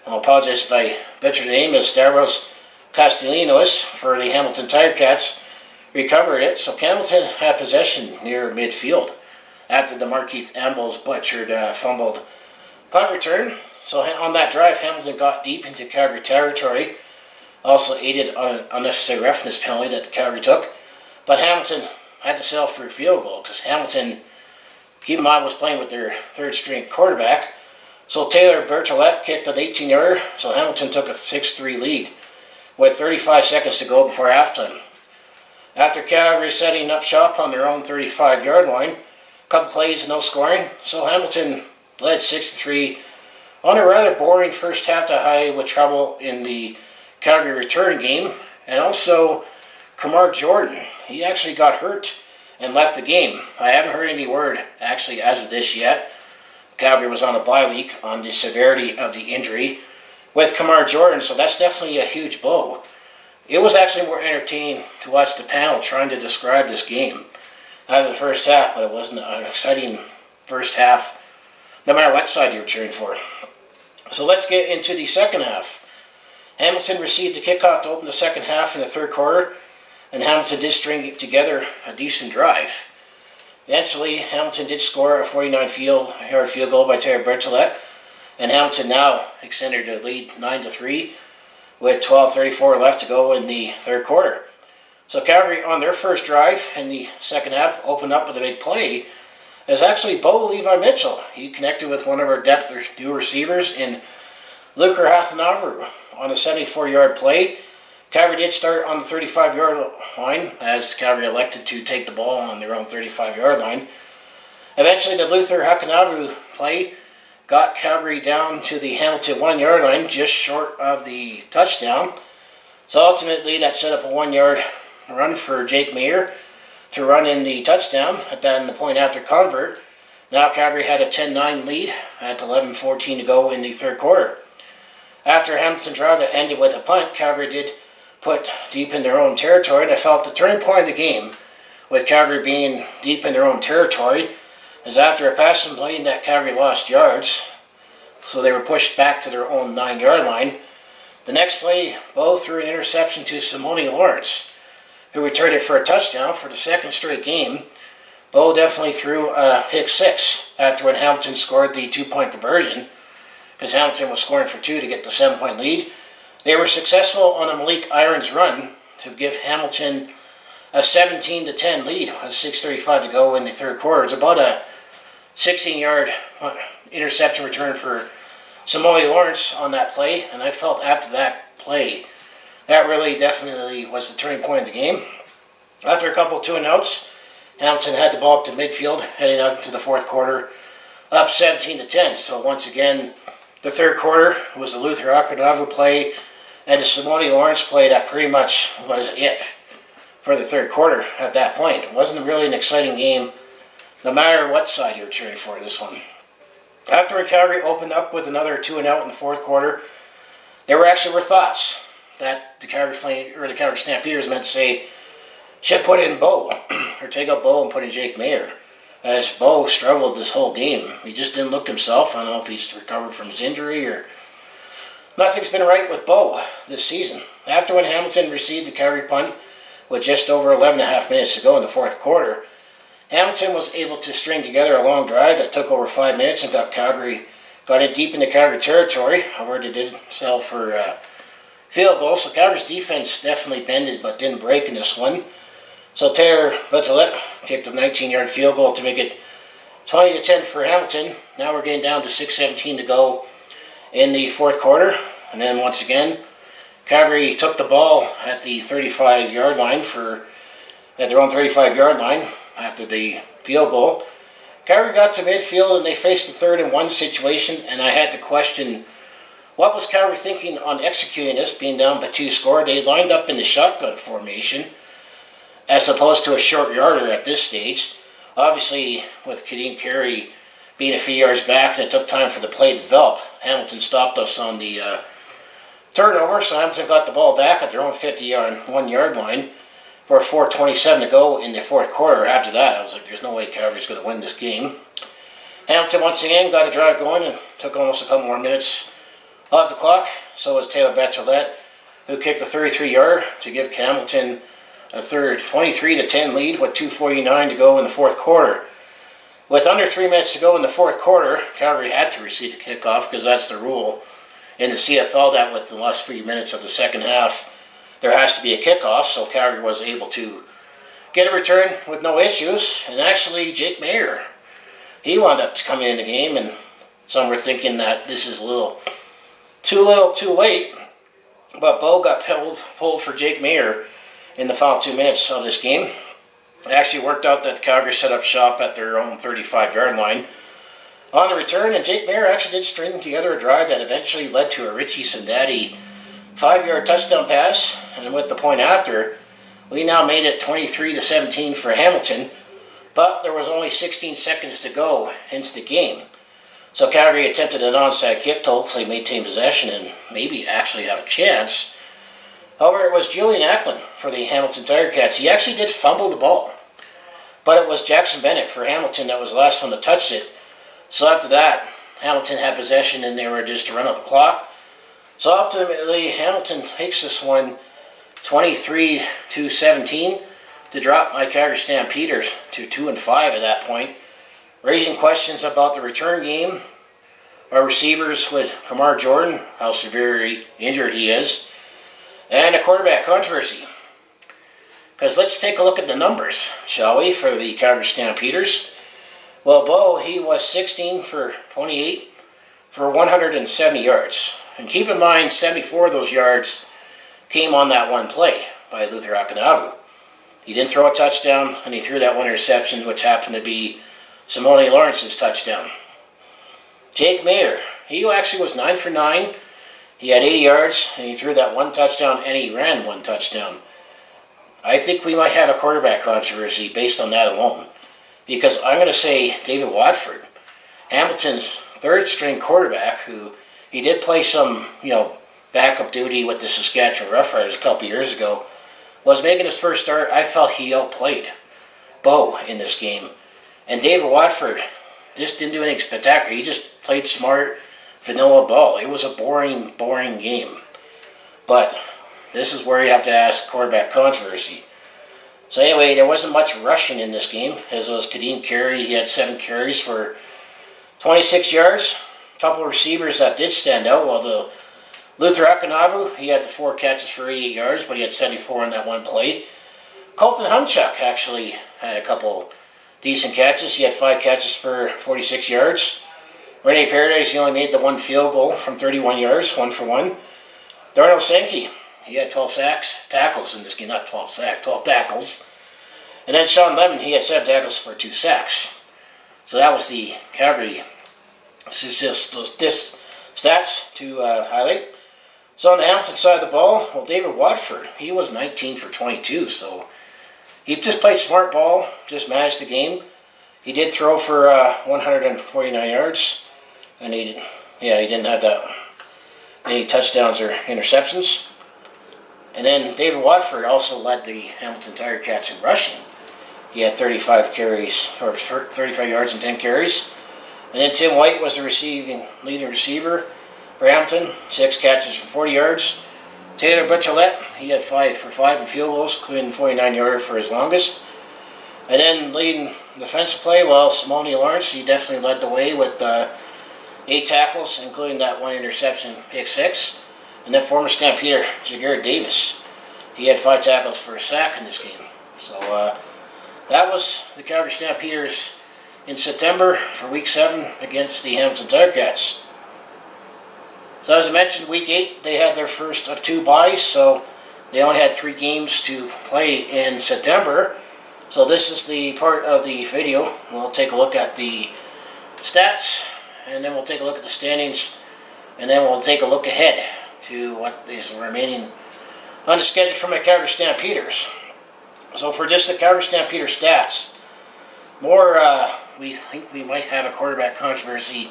I'll apologize if I butchered the name, as Stavros Castellanos for the Hamilton Tiger Cats recovered it, so Hamilton had possession near midfield after the Markeith Ambles butchered fumbled punt return. So on that drive, Hamilton got deep into Calgary territory, also aided on an unnecessary roughness penalty that the Calgary took, but Hamilton had to settle for a field goal, because Hamilton, keep in mind, was playing with their third-string quarterback. So Taylor Bertollet kicked an 18-yarder, so Hamilton took a 6-3 lead with 35 seconds to go before halftime. After Calgary setting up shop on their own 35-yard line, a couple plays, no scoring, so Hamilton led 6-3 on a rather boring first half to hide with trouble in the Calgary return game. And also, Kamar Jordan, he actually got hurt and left the game. I haven't heard any word, actually, as of this yet. Calgary was on a bye week on the severity of the injury with Kamar Jordan, so that's definitely a huge blow. It was actually more entertaining to watch the panel trying to describe this game out of the first half, but it wasn't an exciting first half, no matter what side you were cheering for. So let's get into the second half. Hamilton received the kickoff to open the second half in the third quarter, and Hamilton did string together a decent drive. Eventually, Hamilton did score a 49-yard field goal by Taylor Bertollet, and Hamilton now extended their lead 9-3 with 12:34 left to go in the third quarter. So Calgary, on their first drive in the second half, opened up with a big play. As actually Bo Levi Mitchell, he connected with one of our depth new receivers in Luker Hathanavru on a 74-yard play. Calgary did start on the 35-yard line, as Calgary elected to take the ball on their own 35-yard line. Eventually, the Luther Hathanavru play got Calgary down to the Hamilton 1-yard line, just short of the touchdown. So ultimately, that set up a 1-yard run for Jake Maier to run in the touchdown at the point after convert. Now Calgary had a 10-9 lead at 11:14 to go in the third quarter. After Hamilton drive that ended with a punt, Calgary did put deep in their own territory, and I felt the turning point of the game, with Calgary being deep in their own territory, is after a passing play that Calgary lost yards, so they were pushed back to their own 9-yard line. The next play, Bo threw an interception to Simone Lawrence, who returned it for a touchdown for the second straight game. Bo definitely threw a Hicks 6 after when Hamilton scored the 2-point conversion, because Hamilton was scoring for 2 to get the 7-point lead. They were successful on a Malik Irons run to give Hamilton a 17-10 lead with 6:35 to go in the third quarter. It's about a 16-yard interception return for Samoy Lawrence on that play, and I felt after that play, that really definitely was the turning point of the game. After a couple 2-and-outs, Hamilton had the ball up to midfield, heading out into the fourth quarter, up 17-10. So once again, the third quarter was the Luther Akadavu play and the Simone Lawrence play that pretty much was it for the third quarter at that point. It wasn't really an exciting game, no matter what side you were cheering for this one. After Calgary opened up with another 2-and-out in the fourth quarter, there were thoughts that the Calgary Stampeders meant to say, should put in Bo, or take out Bo and put in Jake Maier, as Bo struggled this whole game. He just didn't look himself. I don't know if he's recovered from his injury or nothing's been right with Bo this season. After when Hamilton received the Calgary punt with just over 11.5 minutes to go in the fourth quarter, Hamilton was able to string together a long drive that took over 5 minutes and got in deep into Calgary territory. However, they did sell for field goals, so Calgary's defense definitely bended but didn't break in this one. So Taylor Bertolet kicked a 19-yard field goal to make it 20-10 for Hamilton. Now we're getting down to 6:17 to go in the fourth quarter. And then once again, Calgary took the ball at the 35-yard line at their own 35-yard line after the field goal. Calgary got to midfield and they faced the 3rd-and-1 situation, and I had to question what was Calgary thinking on executing this, being down by 2 score. They lined up in the shotgun formation as opposed to a short yarder at this stage. Obviously, with Kadeem Carey being a few yards back and it took time for the play to develop, Hamilton stopped us on the turnover, so Hamilton got the ball back at their own 51-yard line for 4:27 to go in the fourth quarter. After that, I was like, there's no way Calgary's going to win this game. Hamilton once again got a drive going and took almost a couple more minutes off the clock. So was Taylor Bertolet, who kicked the 33-yarder to give Hamilton a third 23-10 lead with 2:49 to go in the fourth quarter. With under 3 minutes to go in the fourth quarter, Calgary had to receive the kickoff because that's the rule in the CFL, that with the last 3 minutes of the second half, there has to be a kickoff. So Calgary was able to get a return with no issues. And actually, Jake Maier, he wound up coming in the game, and some were thinking that this is a little too late. But Bo got pulled for Jake Maier in the final 2 minutes of this game. It actually worked out that the Calgary set up shop at their own 35-yard line on the return, and Jake Maier actually did string together a drive that eventually led to a Richie Sandati 5-yard touchdown pass, and with the point after, we now made it 23-17 for Hamilton, but there was only 16 seconds to go into the game. So Calgary attempted an onside kick to hopefully maintain possession and maybe actually have a chance. However, it was Julian Acklin for the Hamilton Tiger Cats. He actually did fumble the ball, but it was Jackson Bennett for Hamilton that was the last one to touch it. So after that, Hamilton had possession and they were just to run up the clock. So ultimately, Hamilton takes this one 23-17 to drop my Calgary Stampeders to 2-5 at that point, raising questions about the return game, our receivers with Kamar Jordan, how severely injured he is, and a quarterback controversy. Because let's take a look at the numbers, shall we, for the Calgary Stampeders. Well, Bo, he was 16 for 28 for 170 yards. And keep in mind, 74 of those yards came on that one play by Luther Akadavu. He didn't throw a touchdown, and he threw that one interception, which happened to be Simone Lawrence's touchdown. Jake Maier, he actually was 9 for 9. He had 80 yards, and he threw that one touchdown, and he ran one touchdown. I think we might have a quarterback controversy based on that alone. Because I'm going to say David Watford, Hamilton's third-string quarterback, who he did play some, backup duty with the Saskatchewan Roughriders a couple years ago, was making his first start. I felt he outplayed Bo in this game. And David Watford just didn't do anything spectacular. He just played smart, vanilla ball. It was a boring game. But this is where you have to ask quarterback controversy. So anyway, there wasn't much rushing in this game, as was Kadeem Carey. He had 7 carries for 26 yards. A couple of receivers that did stand out. Well, the Luther Akanavu, he had the 4 catches for 88 yards, but he had 74 on that one play. Colton Humchuk actually had a couple decent catches. He had 5 catches for 46 yards. Rene Paredes, he only made the 1 field goal from 31 yards, 1 for 1. Darnell Sankey, he had 12 tackles in this game, not 12 tackles. And then Sean Lemon, he had 7 tackles for 2 sacks. So that was the Calgary stats to highlight. So on the Hamilton side of the ball, well, David Watford, he was 19 for 22, so he just played smart ball, just managed the game. He did throw for 149 yards, and he didn't have any touchdowns or interceptions. And then David Watford also led the Hamilton Tiger Cats in rushing. He had 35 carries, or 35 yards and 10 carries. And then Tim White was the leading receiver for Hamilton, 6 catches for 40 yards. Taylor Butchelette, he had 5 for 5 in field goals, including 49-yarder for his longest. And then leading defensive play, well, Simone Lawrence, he definitely led the way with 8 tackles, including that 1 interception, pick 6. And then former Stampeder, Jaguar Davis, he had 5 tackles for a sack in this game. So that was the Calgary Stampeders in September for Week 7 against the Hamilton Tiger Cats. So as I mentioned, Week 8, they had their first of 2 byes, so they only had 3 games to play in September. So this is the part of the video. We'll take a look at the stats, and then we'll take a look at the standings, and then we'll take a look ahead to what is remaining on the schedule for my Calgary Stampeders. So for just the Calgary Stampeder stats, we think we might have a quarterback controversy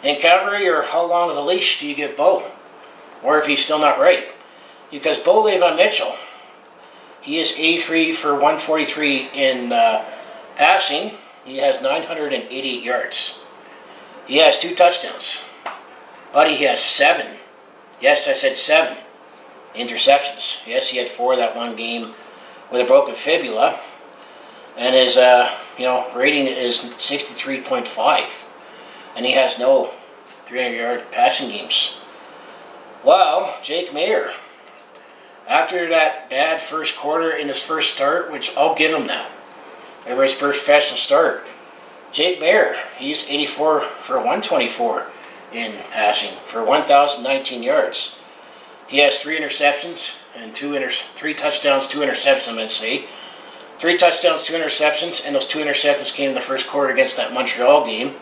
in Calgary, or how long of a leash do you give Bo? Or if he's still not right. Because Bo Levi Mitchell, he is 83 for 143 in passing. He has 988 yards. He has 2 touchdowns. Buddy, he has 7. Yes, I said 7 interceptions. Yes, he had 4 that one game with a broken fibula. And his rating is 63.5. And he has no 300-yard passing games. Well, Jake Maier, after that bad first quarter in his first start, which I'll give him that, over his first professional start, Jake Maier, he's 84 for 124 in passing for 1,019 yards. He has 3 interceptions and 3 touchdowns, 2 interceptions, I'm going to say. 3 touchdowns, 2 interceptions, and those 2 interceptions came in the first quarter against that Montreal game.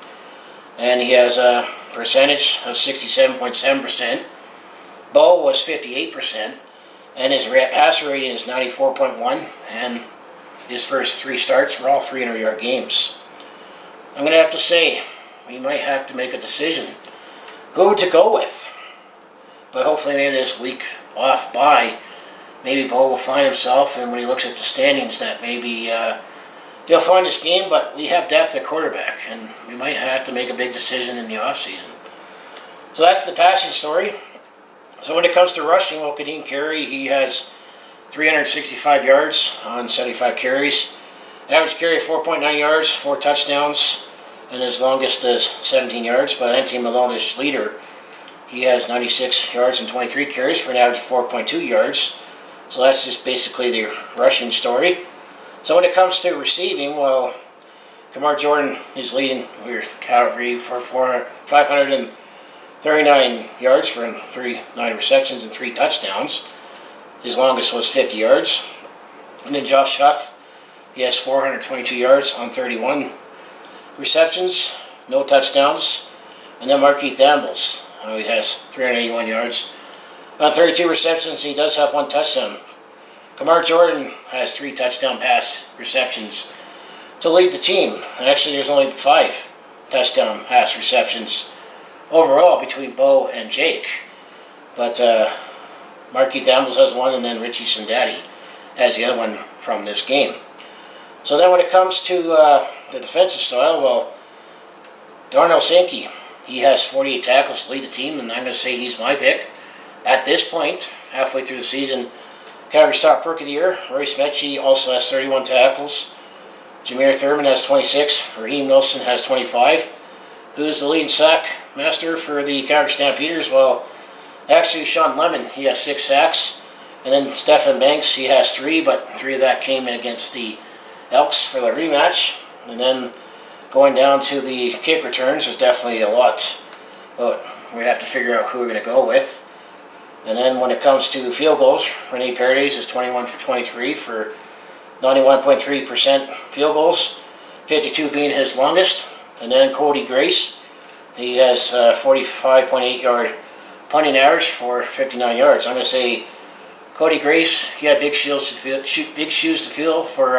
And he has a percentage of 67.7%. Bo was 58%. And his passer rating is 94.1. And his first 3 starts were all 300-yard games. I'm going to have to say, we might have to make a decision who to go with. But hopefully maybe this week off bye, maybe Bo will find himself, and when he looks at the standings, that maybe he'll find his game, but we have depth at quarterback, and we might have to make a big decision in the offseason. So that's the passing story. So when it comes to rushing, well, Kadeem Carey, he has 365 yards on 75 carries. Average carry of 4.9 yards, 4 touchdowns, and his longest is 17 yards. But Anthony Malone, his leader, he has 96 yards and 23 carries for an average of 4.2 yards. So that's just basically the rushing story. So when it comes to receiving, well, Kamar Jordan is leading with Calgary for 539 yards for 39 receptions and 3 touchdowns. His longest was 50 yards. And then Josh Huff, he has 422 yards on 31 receptions, no touchdowns. And then Markeith Ambles, he has 381 yards on 32 receptions. He does have 1 touchdown. Kamar Jordan has 3 touchdown pass receptions to lead the team. And actually there's only 5 touchdown pass receptions overall between Bo and Jake. But Markeith Ambles has 1, and then Richie Sindati has the other one from this game. So then when it comes to the defensive style, well, Darnell Sankey, he has 48 tackles to lead the team, and I'm going to say he's my pick. At this point, halfway through the season, Calgary Stock Rookie of the Year, Royce Metchie also has 31 tackles. Jameer Thurman has 26. Raheem Wilson has 25. Who's the leading sack master for the Calgary Stampeders? Well, actually Sean Lemon, he has 6 sacks. And then Stephen Banks, he has 3, but 3 of that came in against the Elks for the rematch. And then going down to the kick returns, there's definitely a lot, but we have to figure out who we're going to go with. And then when it comes to field goals, Rene Paredes is 21 for 23 for 91.3% field goals, 52 being his longest. And then Cody Grace, he has 45.8 yard punting average for 59 yards. I'm going to say Cody Grace, he had big shoes to fill for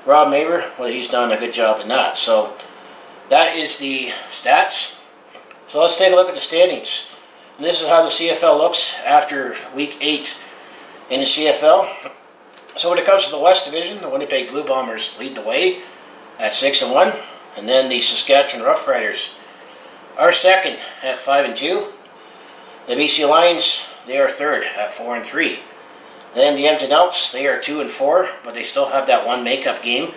Rob Maver. Well, he's done a good job in that. So that is the stats. So let's take a look at the standings. And this is how the CFL looks after Week 8 in the CFL. So when it comes to the West Division, the Winnipeg Blue Bombers lead the way at 6-1. And then the Saskatchewan Roughriders are second at 5-2. The BC Lions, they are third at 4-3. Then the Edmonton Elks, they are 2-4, but they still have that one makeup game.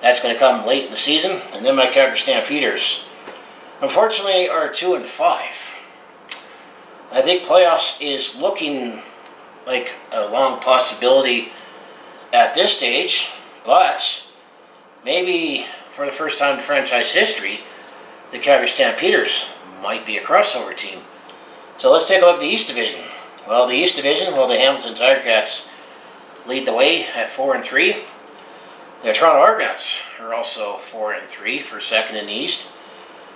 That's going to come late in the season. And then my Calgary Stampeders, unfortunately, are 2-5. I think playoffs is looking like a long possibility at this stage, but maybe for the first time in franchise history, the Calgary Stampeders might be a crossover team. So let's take a look at the East Division. Well, the East Division, well, the Hamilton Tiger Cats lead the way at 4-3. The Toronto Argonauts are also 4-3 for second in the East.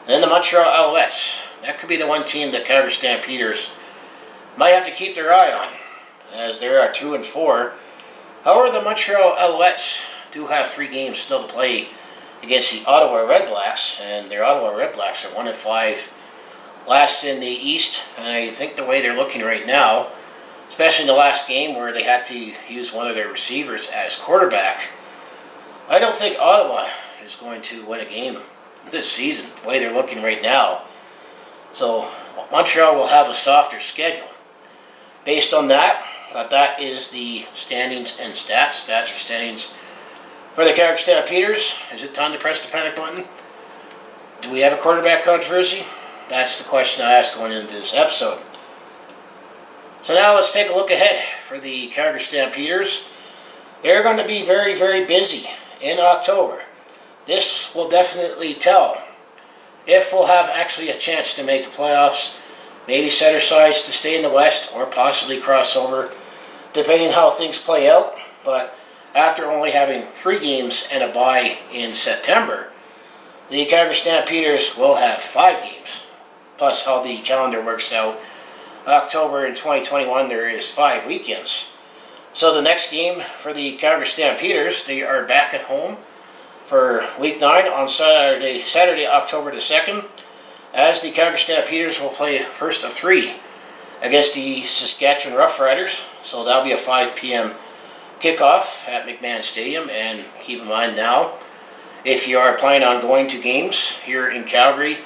And then the Montreal Alouettes. That could be the one team that Calgary Stampeders might have to keep their eye on, as they are 2-4. However, the Montreal Alouettes do have 3 games still to play against the Ottawa Redblacks, and their Ottawa Redblacks are 1-5. Last in the East, and I think the way they're looking right now, especially in the last game where they had to use one of their receivers as quarterback, I don't think Ottawa is going to win a game this season, the way they're looking right now. So Montreal will have a softer schedule. Based on that, that is the standings and stats. Stats or standings for the Calgary Stampeders. Is it time to press the panic button? Do we have a quarterback controversy? That's the question I asked going into this episode. So now let's take a look ahead for the Calgary Stampeders. They're going to be very, very busy in October. This will definitely tell if we'll have actually a chance to make the playoffs, maybe set our sights to stay in the West or possibly cross over, depending how things play out. But after only having 3 games and a bye in September, the Calgary Stampeders will have 5 games. Plus how the calendar works out. October in 2021, there is 5 weekends. So the next game for the Calgary Stampeders, they are back at home for Week 9 on Saturday, October the 2nd, as the Calgary Stampeders will play first of 3 against the Saskatchewan Roughriders. So that'll be a 5 p.m. kickoff at McMahon Stadium. And keep in mind now, if you are planning on going to games here in Calgary,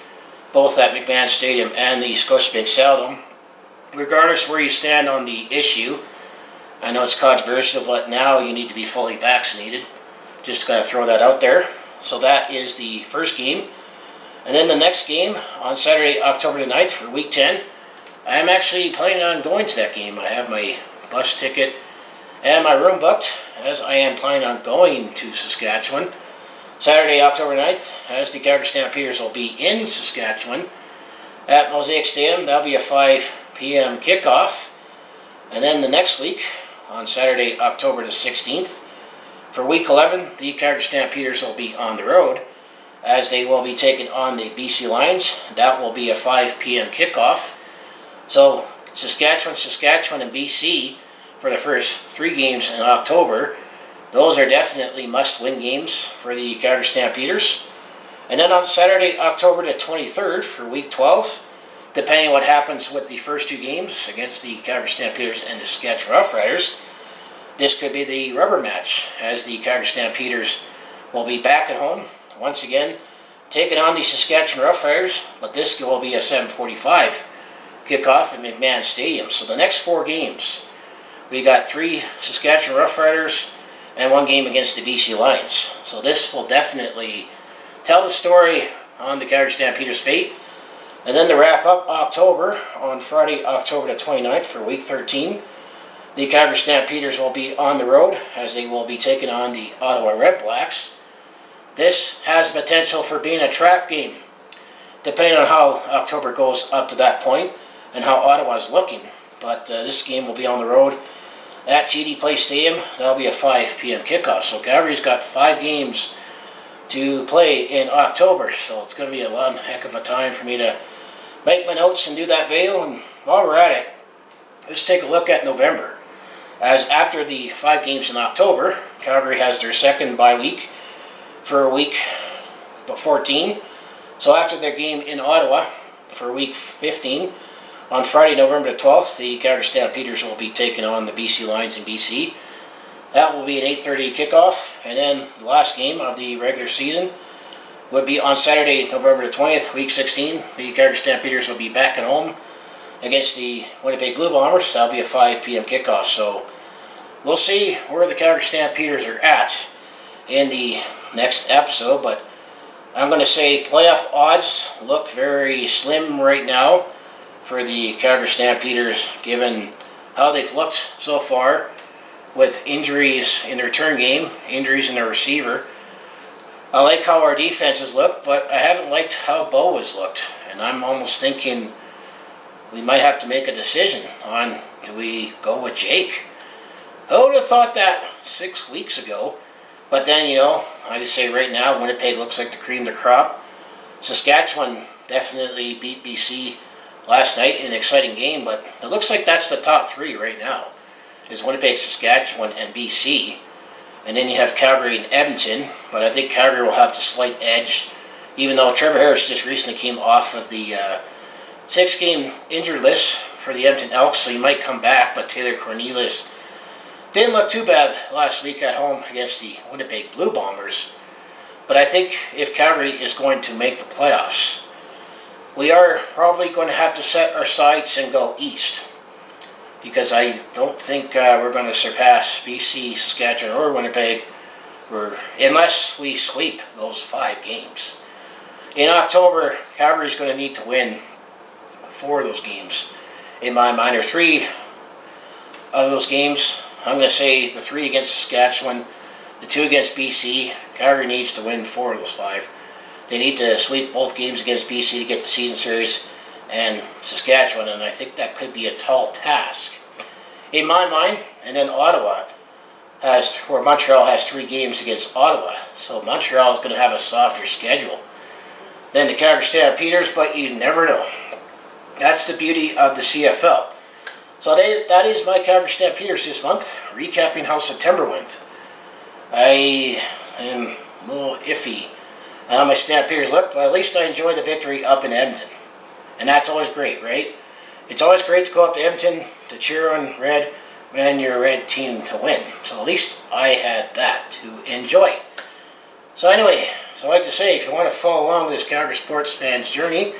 both at McMahon Stadium and the Scotiabank Saddledome, regardless where you stand on the issue, I know it's controversial, but now you need to be fully vaccinated. Just going to throw that out there. So that is the first game. And then the next game on Saturday, October the 9th for Week 10, I am actually planning on going to that game. I have my bus ticket and my room booked, as I am planning on going to Saskatchewan. Saturday, October 9th, as the Calgary Stampeders will be in Saskatchewan at Mosaic Stadium. That'll be a 5 p.m. kickoff. And then the next week, on Saturday, October the 16th, for Week 11, the Calgary Stampeders will be on the road, as they will be taking on the BC Lions. That will be a 5 p.m. kickoff. So Saskatchewan, and BC for the first 3 games in October. Those are definitely must-win games for the Calgary Stampeders. And then on Saturday, October the 23rd for Week 12, depending on what happens with the first 2 games against the Calgary Stampeders and the Saskatchewan Roughriders, this could be the rubber match, as the Calgary Stampeders will be back at home, once again, taking on the Saskatchewan Roughriders, but this will be a 7:45 kickoff at McMahon Stadium. So the next 4 games we got 3 Saskatchewan Roughriders and 1 game against the BC Lions. So this will definitely tell the story on the Calgary Stampeders' fate. And then to wrap up October, on Friday, October the 29th for Week 13, the Calgary Stampeders will be on the road as they will be taking on the Ottawa Red Blacks. This has potential for being a trap game, depending on how October goes up to that point and how Ottawa is looking. But this game will be on the road at TD Place Stadium. That'll be a 5 p.m. kickoff. So Calgary's got 5 games to play in October. So it's going to be a long heck of a time for me to make my notes and do that video. And while we're at it, let's take a look at November. As after the 5 games in October, Calgary has their second bye week for week 14. So after their game in Ottawa for week 15, on Friday, November the 12th, the Calgary Stampeders will be taking on the BC Lions in BC. That will be an 8:30 kickoff. And then the last game of the regular season would be on Saturday, November the 20th, week 16. The Calgary Stampeders will be back at home against the Winnipeg Blue Bombers. That'll be a 5 p.m. kickoff. So we'll see where the Calgary Stampeders are at in the next episode. But I'm going to say playoff odds look very slim right now for the Calgary Stampeders, given how they've looked so far with injuries in their return game, injuries in their receiver. I like how our defenses look, but I haven't liked how Bo has looked. And I'm almost thinking we might have to make a decision on, do we go with Jake? Who would have thought that 6 weeks ago? But then, you know, I would say right now, Winnipeg looks like the cream of the crop. Saskatchewan definitely beat BC last night in an exciting game, but it looks like that's the top 3 right now, is Winnipeg, Saskatchewan, and BC. And then you have Calgary and Edmonton, but I think Calgary will have the slight edge, even though Trevor Harris just recently came off of the 6-game injured list for the Edmonton Elks, so he might come back, but Taylor Cornelius didn't look too bad last week at home against the Winnipeg Blue Bombers. But I think if Calgary is going to make the playoffs, we are probably going to have to set our sights and go east, because I don't think we're going to surpass BC, Saskatchewan, or Winnipeg unless we sweep those 5 games. In October, Calgary is going to need to win 4 of those games. In my mind, or 3 of those games. I'm going to say the 3 against Saskatchewan, the 2 against BC. Calgary needs to win 4 of those 5. They need to sweep both games against BC to get the season series and Saskatchewan, and I think that could be a tall task in my mind. And then Montreal has 3 games against Ottawa, so Montreal is going to have a softer schedule than the Calgary Stampeders, but you never know. That's the beauty of the CFL. So that is my Calgary Stampeders this month, recapping how September went. I am a little iffy on how my Stampeders look, but at least I enjoyed the victory up in Edmonton. And that's always great, right? It's always great to go up to Edmonton to cheer on red and your red team to win. So at least I had that to enjoy. So anyway, so I like to say, if you want to follow along with this Calgary sports fans journey,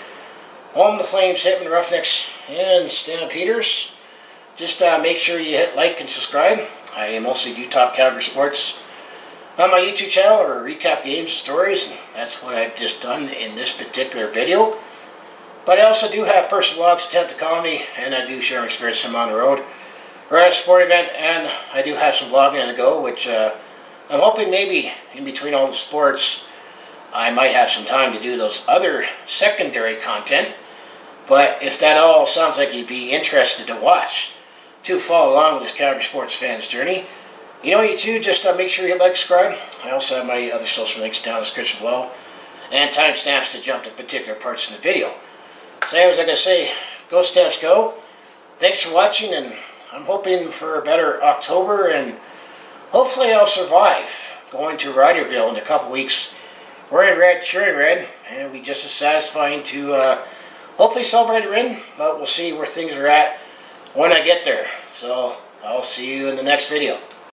home the Flames, Hitman, Roughnecks, and Stampeders, just make sure you hit like and subscribe. I mostly do talk Calgary sports on my YouTube channel, or recap games and stories, and that's what I've just done in this particular video. But I also do have personal vlogs, attempt to comedy, and I do share my experience from on the road or at a sporting event, and I do have some vlogging on the go, which I'm hoping maybe in between all the sports I might have some time to do those other secondary content. But if that all sounds like you'd be interested to watch, to follow along with this Calgary sports fans journey, you know what you do, just make sure you hit like, subscribe. I also have my other social links down in the description below, and timestamps to jump to particular parts in the video. So anyways, like I say, go Stamps go. Thanks for watching, and I'm hoping for a better October, and hopefully I'll survive going to Ryderville in a couple weeks. Wearing red, cheering red, and it'll be just as satisfying to hopefully celebrate a win, but we'll see where things are at when I get there. So I'll see you in the next video.